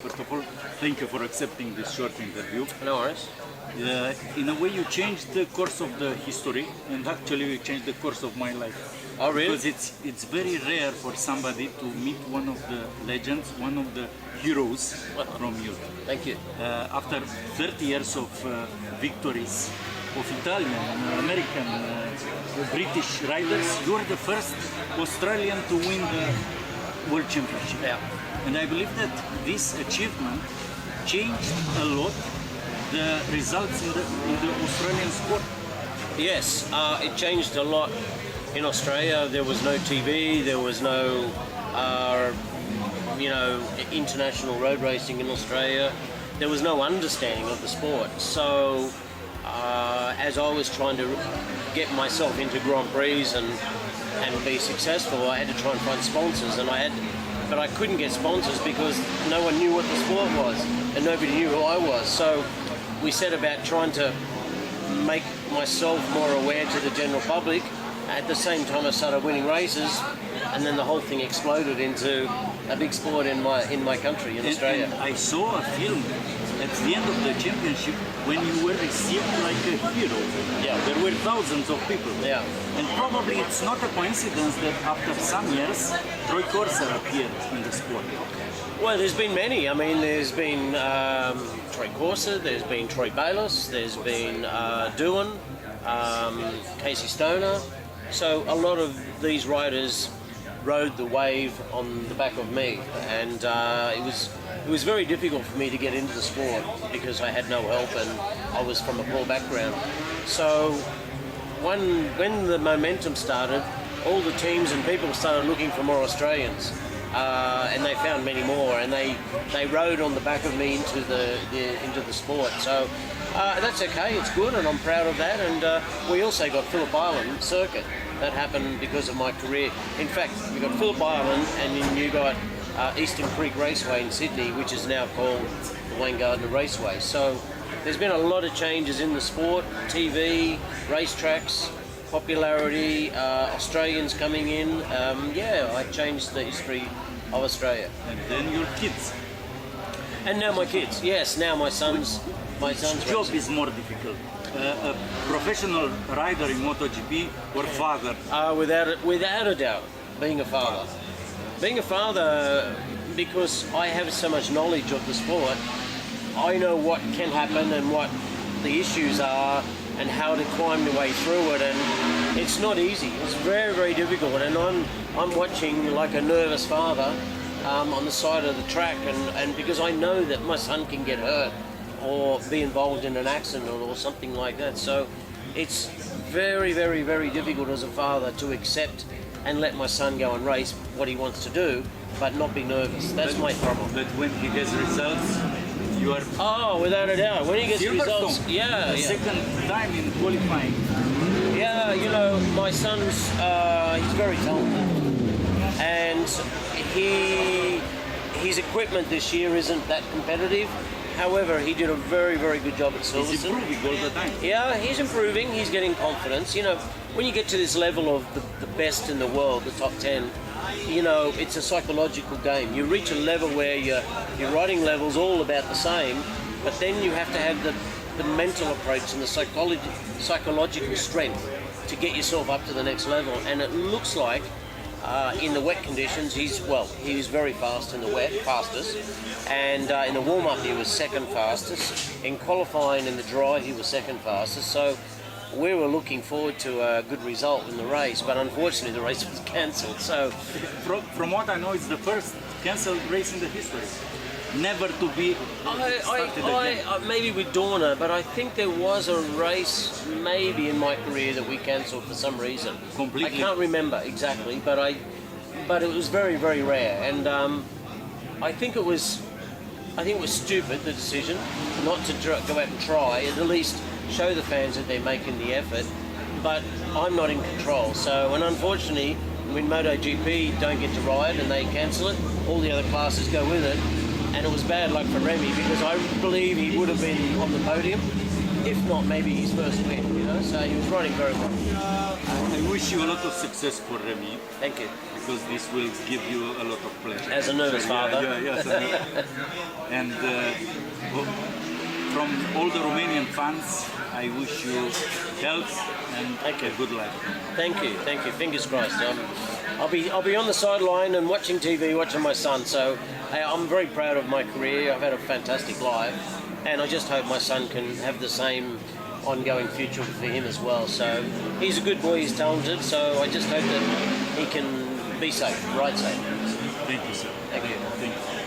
First of all, thank you for accepting this short interview. No worries. In a way, you changed the course of the history, and actually, you changed the course of my life. Oh, really? Because it's very rare for somebody to meet one of the legends, one of the heroes from youth. Thank you. After 30 years of victories of Italian, American, British riders, you're the first Australian to win the World Championship. Yeah. And I believe that this achievement changed a lot the results in the Australian sport. Yes, it changed a lot in Australia. There was no TV, there was no, international road racing in Australia. There was no understanding of the sport. So, as I was trying to get myself into Grand Prix and be successful, I had to try and find sponsors, but I couldn't get sponsors because no one knew what the sport was and nobody knew who I was. So we set about trying to make myself more aware to the general public. At the same time I started winning races, and then the whole thing exploded into a big sport in my country, in Australia. And I saw a film at the end of the championship when you were received like a hero. Yeah. There were thousands of people. Yeah. And probably it's not a coincidence that after some years, Troy Corser appeared in the sport. Well, there's been many. I mean, there's been Troy Corser, there's been Troy Bayliss, there's been Două, Casey Stoner. So a lot of these riders rode the wave on the back of me, and it was very difficult for me to get into the sport because I had no help and I was from a poor background. So when the momentum started, all the teams and people started looking for more Australians, and they found many more, and they rode on the back of me into the sport. So that's okay, it's good, and I'm proud of that. And we also got Phillip Island circuit. That happened because of my career. In fact, you got Phillip Island, and then you got Eastern Creek Raceway in Sydney, which is now called the Wayne Gardner Raceway. So there's been a lot of changes in the sport, TV, racetracks, popularity, Australians coming in. I changed the history of Australia. And then your kids. And now my kids. Yes, now my son's job racing. is more difficult. A professional rider in MotoGP or father? Without a doubt, being a father. Being a father, because I have so much knowledge of the sport, I know what can happen and what the issues are and how to climb your way through it, and it's not easy. It's very, very difficult, and I'm watching like a nervous father on the side of the track, and because I know that my son can get hurt or be involved in an accident or something like that. So it's very, very, very difficult as a father to accept and let my son go and race what he wants to do, but not be nervous. That's my problem. But when he gets results, you are... Oh, without a doubt. When he gets results, the second time in qualifying. Yeah, my son's, he's very talented. And his equipment this year isn't that competitive. However, he did a very, very good job at Silverstone. He's improving all the time. Yeah, he's improving. He's getting confidence. When you get to this level of the best in the world, the top 10, it's a psychological game. You reach a level where your riding level's all about the same, but then you have to have the mental approach and the psychological strength to get yourself up to the next level. And it looks like in the wet conditions, he was very fast in the wet, fastest, and in the warm-up he was second fastest. In qualifying in the dry, he was second fastest. So we were looking forward to a good result in the race, but unfortunately the race was cancelled. So, from what I know, it's the first cancelled race in the history. Never to be started again. Maybe with Dorna, but I think there was a race maybe in my career that we cancelled for some reason. Completely. I can't remember exactly, but it was very, very rare, and I think it was stupid, the decision not to go out and try, and at least show the fans that they're making the effort. But I'm not in control, so, and unfortunately, when MotoGP don't get to ride and they cancel it, all the other classes go with it. And it was bad luck for Remy because I believe he would have been on the podium if not maybe his first win, you know, so he was riding very well. I wish you a lot of success for Remy, Thank you. because this will give you a lot of pleasure. As a nervous father. Yes, and from all the Romanian fans, I wish you health and Thank you. a good life. Thank you. Fingers crossed. I'll be on the sideline and watching TV, watching my son. So I'm very proud of my career. I've had a fantastic life, and I just hope my son can have the same ongoing future for him as well. So he's a good boy. He's talented. So I just hope that he can be safe, ride safe. Thank you, sir. Thank you.